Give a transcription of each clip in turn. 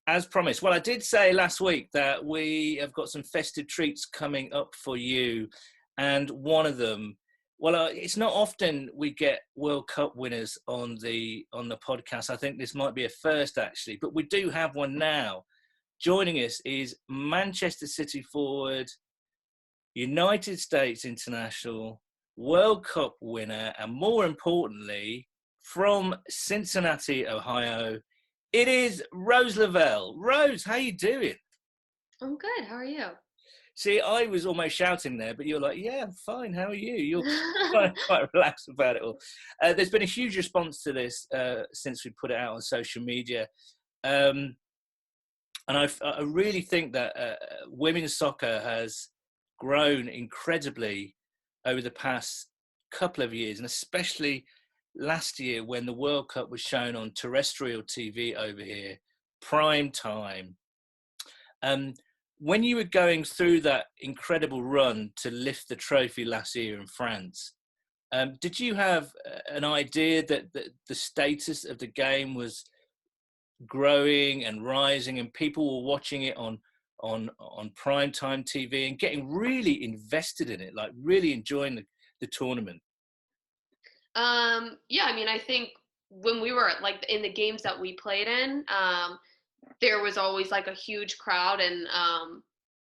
As promised. Well, I did say last week that we have got some festive treats coming up for you. And one of them, well, it's not often we get World Cup winners on the podcast. I think this might be a first, actually, but we do have one now. Joining us is Manchester City forward, United States international, World Cup winner, and more importantly, from Cincinnati, Ohio, it is Rose Lavelle. Rose, how you doing? I'm good. How are you? See, I was almost shouting there, but you're like, yeah, I'm fine. How are you? You're quite relaxed about it all. There's been a huge response to this since we put it out on social media. And I really think that women's soccer has grown incredibly over the past couple of years, and especially last year when the World Cup was shown on terrestrial TV over here, prime time. When you were going through that incredible run to lift the trophy last year in France, did you have an idea that the status of the game was growing and rising and people were watching it on primetime TV and getting really invested in it, like really enjoying the tournament? Yeah, I mean, I think when we were like in the games that we played in, there was always like a huge crowd, and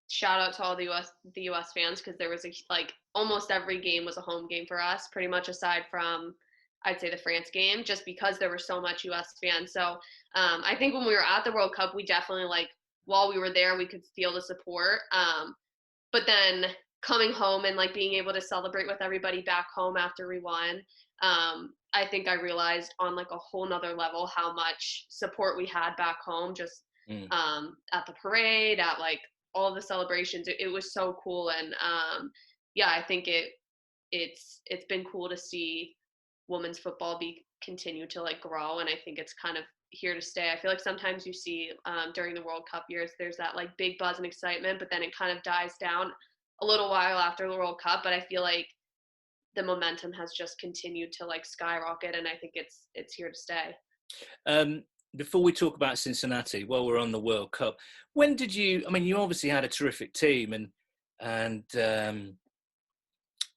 shout out to all the US fans, because there was like almost every game was a home game for us, pretty much, aside from I'd say the France game, just because there were so much US fans. So I think when we were at the World Cup, we definitely, like, while we were there, we could feel the support. But then coming home and like being able to celebrate with everybody back home after we won, I think I realized on like a whole nother level how much support we had back home, just at the parade, at like all the celebrations. It was so cool. And yeah, I think it's been cool to see women's football continue to like grow, and I think it's kind of here to stay. I feel like sometimes you see during the World Cup years, there's that like big buzz and excitement, but then it kind of dies down a little while after the World Cup. But I feel like the momentum has just continued to like skyrocket, and I think it's here to stay. Before we talk about Cincinnati, while we're on the World Cup, when did you? I mean, you obviously had a terrific team, and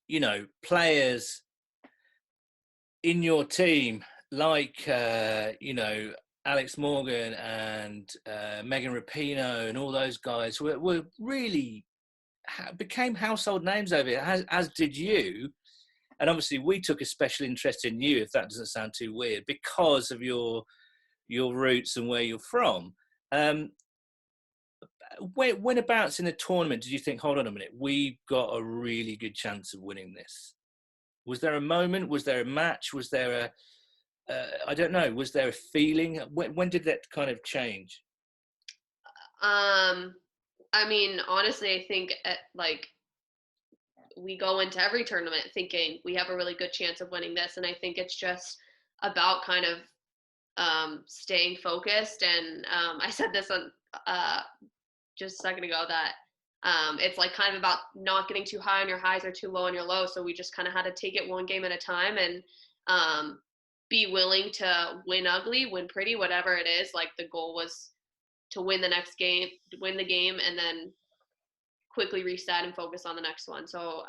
you know, players in your team like you know, Alex Morgan and Megan Rapinoe and all those guys were really became household names over here, as did you. And obviously, we took a special interest in you, if that doesn't sound too weird, because of your roots and where you're from. Whenabouts in the tournament did you think, hold on a minute, we've got a really good chance of winning this? Was there a moment? Was there a match? Was there I don't know, was there a feeling? When did that kind of change? I mean, honestly, I think like we go into every tournament thinking we have a really good chance of winning this, and I think it's just about kind of staying focused. And I said this on just a second ago, that it's like kind of about not getting too high on your highs or too low on your lows. So we just kind of had to take it one game at a time, and be willing to win ugly, win pretty, whatever it is. Like the goal was to win the next game, win the game, and then quickly reset and focus on the next one. So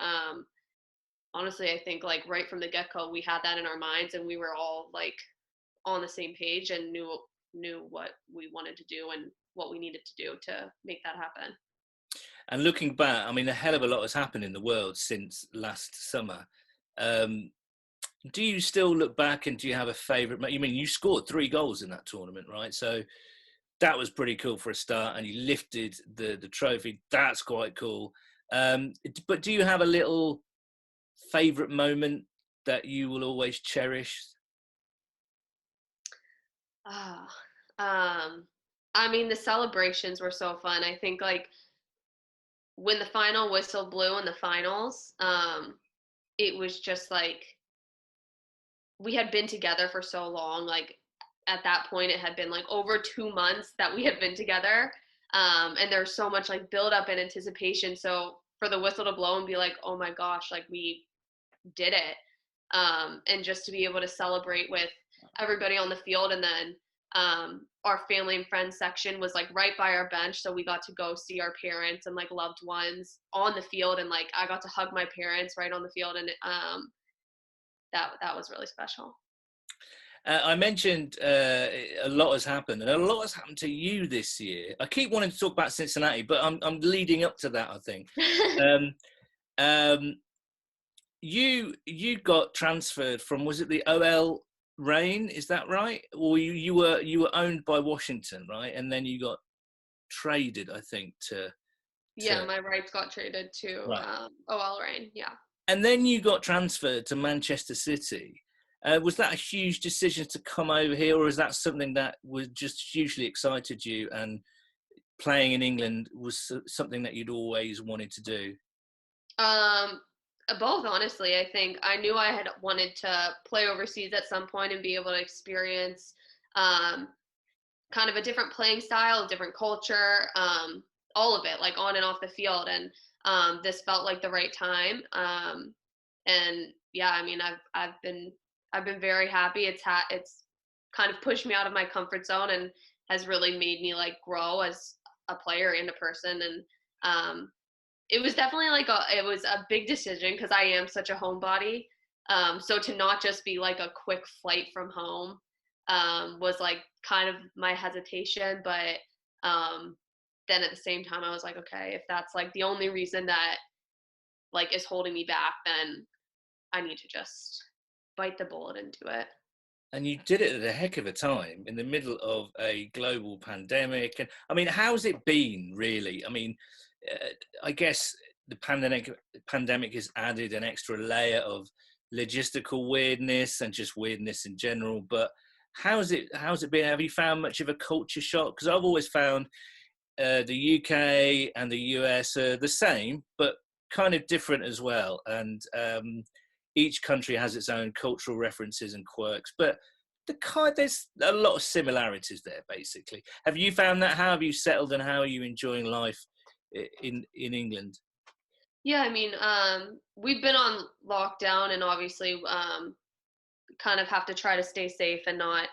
honestly, I think like right from the get-go, we had that in our minds, and we were all like on the same page and knew what we wanted to do and what we needed to do to make that happen. And looking back, I mean, a hell of a lot has happened in the world since last summer. Do you still look back, and do you have a favourite? I mean, you scored 3 goals in that tournament, right? So that was pretty cool for a start, and you lifted the trophy. That's quite cool. But do you have a little favourite moment that you will always cherish? I mean, the celebrations were so fun. I think like when the final whistle blew in the finals, it was just like we had been together for so long. Like at that point, it had been like over 2 months that we had been together. And there's so much like build up and anticipation. So for the whistle to blow and be like, oh my gosh, like we did it. And just to be able to celebrate with everybody on the field, and then our family and friends section was like right by our bench, so we got to go see our parents and like loved ones on the field, and like I got to hug my parents right on the field, and that was really special. I mentioned a lot has happened, and a lot has happened to you this year. I keep wanting to talk about Cincinnati, but I'm leading up to that, I think. Um, um, you got transferred from, was it the OL Reign? Is that right? Or you were owned by Washington, right? And then you got traded, I think, Yeah, my rights got traded to right. OL Reign. Yeah. And then you got transferred to Manchester City. Was that a huge decision to come over here, or is that something that was just hugely excited you, and playing in England was something that you'd always wanted to do? Both, honestly. I think I knew I had wanted to play overseas at some point and be able to experience um, kind of a different playing style, a different culture, all of it, like on and off the field. And this felt like the right time. And yeah, I mean, I've been very happy. It's kind of pushed me out of my comfort zone and has really made me like grow as a player and a person. And it was definitely like it was a big decision because I am such a homebody. So to not just be like a quick flight from home was like kind of my hesitation, but then at the same time I was like, okay, if that's like the only reason that like is holding me back, then I need to just bite the bullet and do it. And you did it at a heck of a time in the middle of a global pandemic. And I mean, how's it been, really? I mean, I guess the pandemic has added an extra layer of logistical weirdness and just weirdness in general. But how's it been? Have you found much of a culture shock? Because I've always found the UK and the US are the same, but kind of different as well. And each country has its own cultural references and quirks, but there's a lot of similarities there. Basically, have you found that? How have you settled, and how are you enjoying life in England? Yeah, I mean, we've been on lockdown and obviously kind of have to try to stay safe and not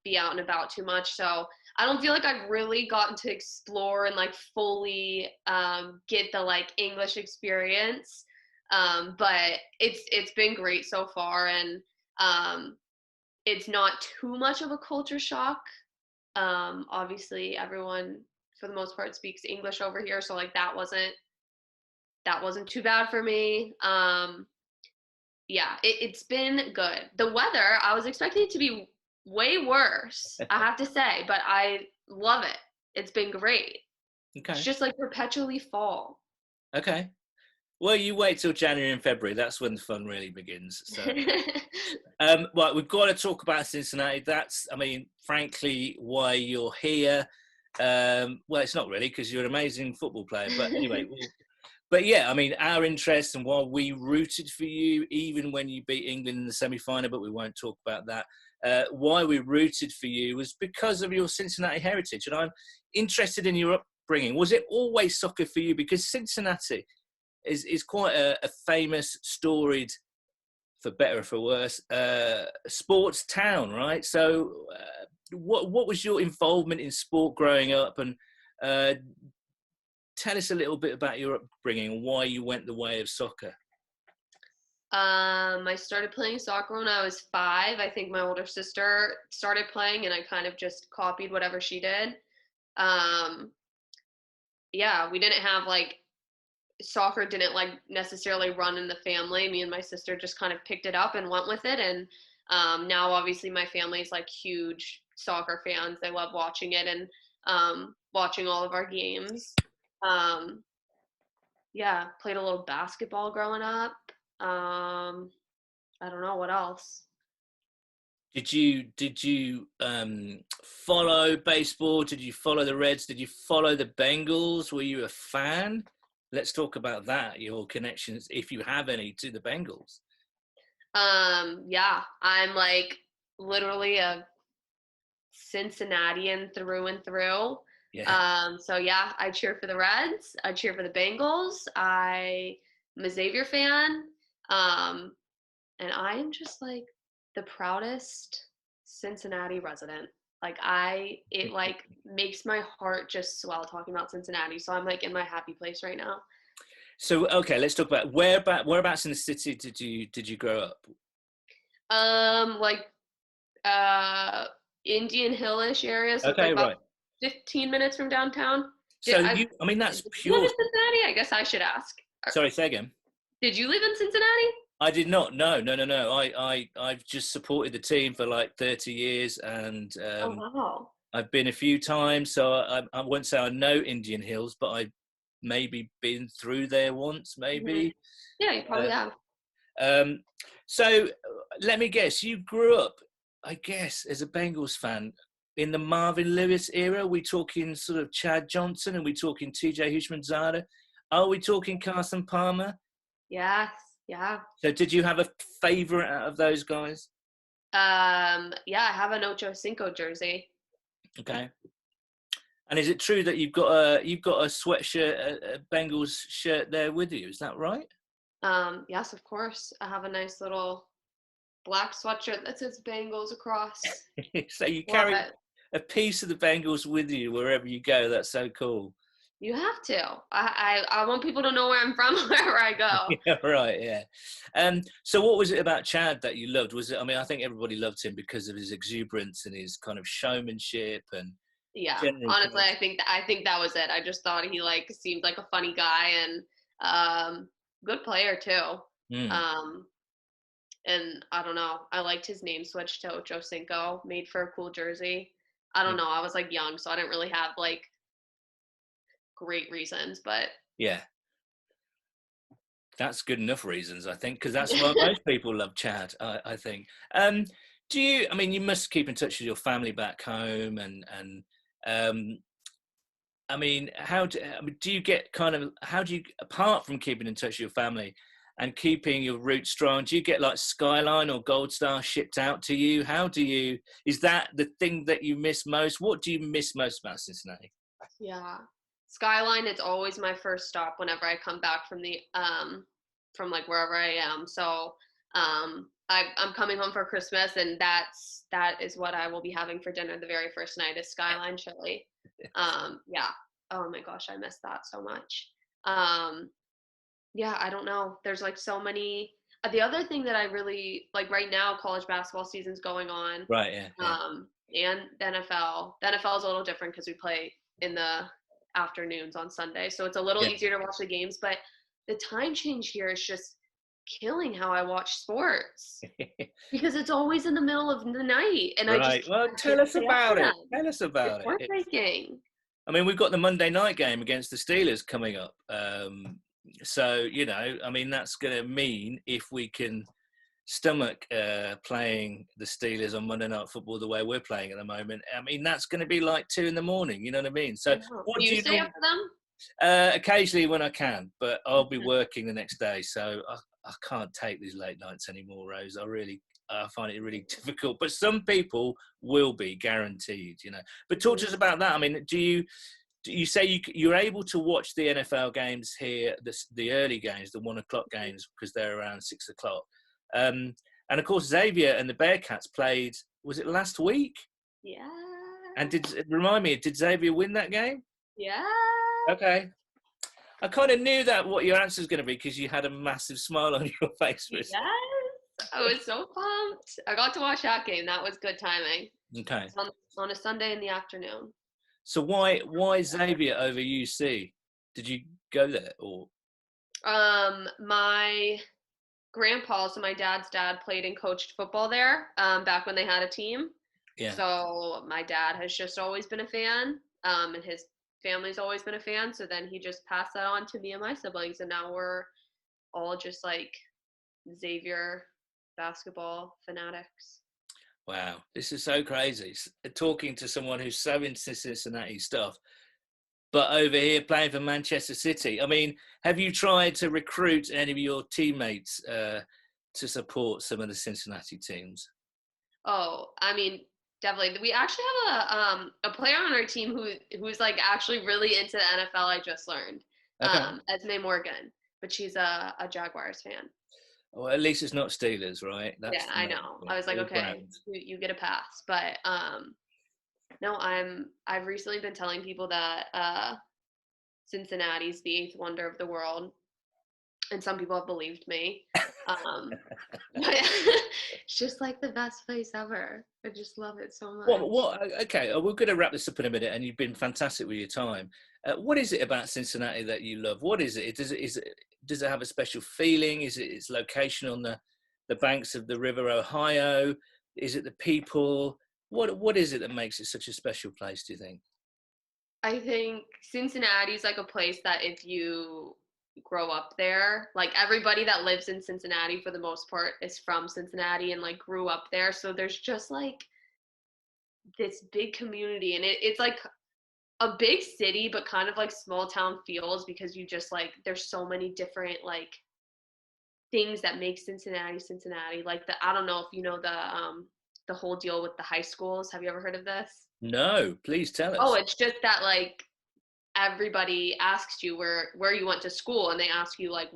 be out and about too much. So I don't feel like I've really gotten to explore and like fully get the like English experience. But it's been great so far, and it's not too much of a culture shock. Obviously, everyone for the most part speaks English over here, so like that wasn't too bad for me. Yeah, it's been good. The weather, I was expecting it to be way worse, I have to say, but I love it. It's been great. It's Okay, just like perpetually fall. okay. Well, you wait till January and February. That's when the fun really begins. So, right, we've got to talk about Cincinnati. That's, I mean, frankly, why you're here. Well, it's not really because you're an amazing football player. But anyway, but yeah, I mean, our interest and why we rooted for you, even when you beat England in the semi-final, but we won't talk about that. Why we rooted for you was because of your Cincinnati heritage. And I'm interested in your upbringing. Was it always soccer for you? Because Cincinnati is quite a famous, storied, for better or for worse, sports town, right? So what was your involvement in sport growing up? And uh, tell us a little bit about your upbringing and why you went the way of soccer. I started playing soccer when I was 5. I think my older sister started playing, and I kind of just copied whatever she did. Um, yeah, we didn't have like soccer didn't like necessarily run in the family. Me and my sister just kind of picked it up and went with it. And now obviously my family's like huge soccer fans. They love watching it and watching all of our games. Um, yeah, played a little basketball growing up. I don't know what else. Did you follow baseball? Did you follow the Reds? Did you follow the Bengals? Were you a fan? Let's talk about that. Your connections, if you have any, to the Bengals. Yeah, I'm like literally a Cincinnatian through and through. Yeah. So yeah, I cheer for the Reds. I cheer for the Bengals. I'm a Xavier fan. Um, and I am just like the proudest Cincinnati resident. Like it like makes my heart just swell talking about Cincinnati. So I'm like in my happy place right now. So okay, let's talk about whereabouts in the city did you grow up? Like uh Indian Hillish area, so it's like Okay, about right. 15 minutes from downtown. So I mean, Did that's you live pure. in Cincinnati? I guess I should ask. Sorry, say again. Did you live in Cincinnati? I did not. No, no, no, no. I've just supported the team for like 30 years, and Oh wow. I've been a few times. So I won't say I know Indian Hills, but I've maybe been through there once, Hmm. maybe. Yeah, you Uh, probably have. um, so let me guess. You grew up, I guess, as a Bengals fan in the Marvin Lewis era. Are we talking sort of Chad Johnson? Are we talking T.J. Hushmanzada? Are we talking Carson Palmer? Yes. Yeah. So did you have a favourite out of those guys? Yeah, I have an Ocho Cinco jersey. Okay. And is it true that you've got a sweatshirt, a Bengals shirt there with you? Is that right? Yes, of course. I have a nice little black sweatshirt that says Bengals across. So you carry What? a piece of the Bengals with you wherever you go. That's so cool. You have to. I want people to know where I'm from wherever I go. Yeah, right. Yeah. So what was it about Chad that you loved? Was it? I mean, I think everybody loved him because of his exuberance and his kind of showmanship and Yeah, general honestly, kind I think that was it. I just thought he like seemed like a funny guy and good player too. of. Um, and I don't know, I liked his name switch to Ocho Cinco, made for a cool jersey. I don't know, I was like young, so I didn't really have like great reasons, but Yeah. That's good enough reasons, I think, because that's why most people love Chad. I think. Um, do you? I mean, you must keep in touch with your family back home, and um, I mean, I mean, do you get kind of how do you apart from keeping in touch with your family and keeping your roots strong? Do you get like Skyline or Gold Star shipped out to you? How do you? Is that the thing that you miss most? What do you miss most about Cincinnati? yeah. Skyline, it's always my first stop whenever I come back from like wherever I am. So I'm coming home for Christmas, and that is what I will be having for dinner the very first night is Skyline Chili. Yeah. Oh my gosh, I miss that so much. Um, yeah, I don't know. There's like so many. The other thing that I really like right now, college basketball season's going on, Right. Yeah. Yeah. and the NFL. The NFL is a little different because we play in the afternoons on Sunday, so it's a little Yeah. easier to watch the games. But the time change here is just killing how I watch sports because it's always in the middle of the night, and I just Right. Well, can't tell us stay up for about it. them. Tell us It's about it. heartbreaking. I mean, we've got the Monday night game against the Steelers coming up. So, I mean, that's going to mean if we can stomach playing the Steelers on Monday Night Football the way we're playing at the moment, I mean, that's going to be like 2 a.m. You know what I mean? I So, know. what Do do you you stay do? up for them? Occasionally when I can, but I'll be working the next day. So, I can't take these late nights anymore, Rose. I find it really difficult. But some people will be guaranteed. But talk to us about that. I mean, do you say you're able to watch the NFL games here, the early games, the 1 o'clock games, because they're around 6 o'clock? And of course, Xavier and the Bearcats played. Was it last week? Yeah. And remind me, did Xavier win that game? Yeah. Okay. I kind of knew that what your answer was going to be because you had a massive smile on your face for a second. Yes. I was so pumped. I got to watch that game. That was good timing. Okay. It's on a Sunday in the afternoon. So why Xavier over UC? Did you go there or? My grandpa, so my dad's dad, played and coached football there back when they had a team. Yeah. So my dad has just always been a fan, and his family's always been a fan. So then he just passed that on to me and my siblings, and now we're all just like Xavier basketball fanatics. Wow, this is so crazy. Talking to someone who's so into Cincinnati stuff, but over here playing for Manchester City. I mean, have you tried to recruit any of your teammates to support some of the Cincinnati teams? Oh, I mean, definitely. We actually have a player on our team who's like actually really into the NFL. I just learned, Okay. Esme Morgan, but she's a Jaguars fan. Well, at least it's not Steelers, right? Yeah, I know. I was like, okay, you get a pass, but No, I've recently been telling people that Cincinnati's the eighth wonder of the world, and some people have believed me. Um, but it's just like the best place ever. I just love it so much. Okay, we're going to wrap this up in a minute, and you've been fantastic with your time. What is it about Cincinnati that you love? What is it? Does it have a special feeling? Is it its location on the banks of the River Ohio? Is it the people? What is it that makes it such a special place, do you think? I think Cincinnati's like a place that if you grow up there, like everybody that lives in Cincinnati for the most part is from Cincinnati and like grew up there. So there's just like this big community and it's like a big city, but kind of like small town feels because you just like, there's so many different like things that make Cincinnati Cincinnati. Like I don't know if you know the whole deal with the high schools. Have you ever heard of this? No, please tell Oh, us. it's just that like everybody asks you where you went to school and they ask you like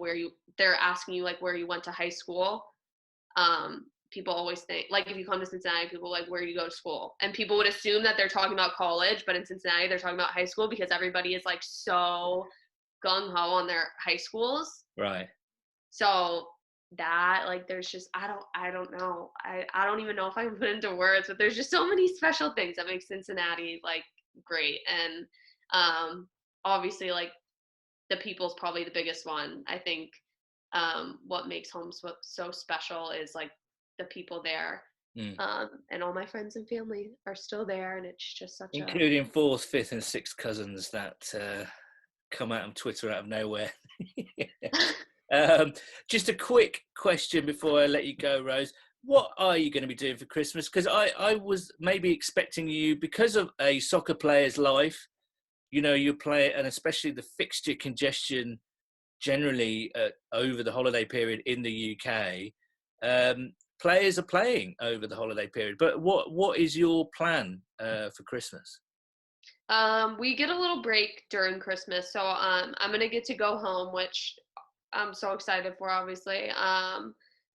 they're asking you like where you went to high school. People always think like if you come to Cincinnati, people like where do you go to school? And people would assume that they're talking about college, but in Cincinnati they're talking about high school because everybody is like so gung ho on their high schools. Right. So that like there's just I don't know. I don't even know if I can put into words, but there's just so many special things that make Cincinnati like great. And obviously like the people's probably the biggest one. I think what makes home so special is like the people there. Mm. And all my friends and family are still there and it's just such a Including fourth, fifth, and sixth cousins that come out on Twitter out of nowhere. Just a quick question before I let you go, Rose. What are you going to be doing for Christmas? Because I was maybe expecting you, because of a soccer player's life, you play, and especially the fixture congestion generally over the holiday period in the UK. Players are playing over the holiday period. But what is your plan for Christmas? we get a little break during Christmas, so I'm gonna get to go home, which I'm so excited for, obviously.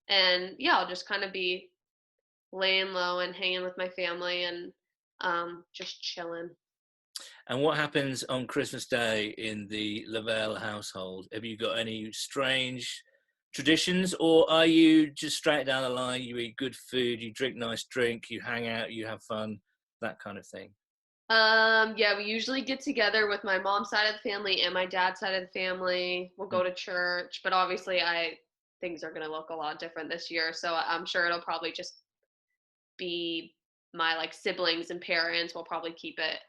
And yeah, I'll just kind of be laying low and hanging with my family and just chilling. And what happens on Christmas Day in the Lavelle household? Have you got any strange traditions, or are you just straight down the line? You eat good food, you drink nice drink, you hang out, you have fun, that kind of thing. Yeah, we usually get together with my mom's side of the family and my dad's side of the family. We'll Mm. go to church, but obviously I things are gonna look a lot different this year, so I'm sure it'll probably just be my like siblings and parents will probably keep it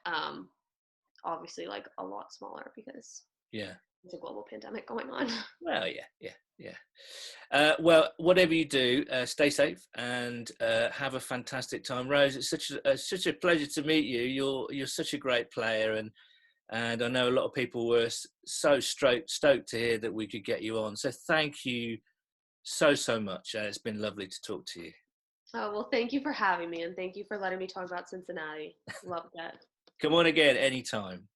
obviously like a lot smaller because Yeah. there's a global pandemic going on. Well, yeah, yeah, yeah. Well, whatever you do, stay safe and have a fantastic time, Rose. It's such a pleasure to meet you. You're such a great player, and I know a lot of people were so stoked to hear that we could get you on. So thank you so much. It's been lovely to talk to you. Oh, well, thank you for having me and thank you for letting me talk about Cincinnati. Love that. Come on again anytime.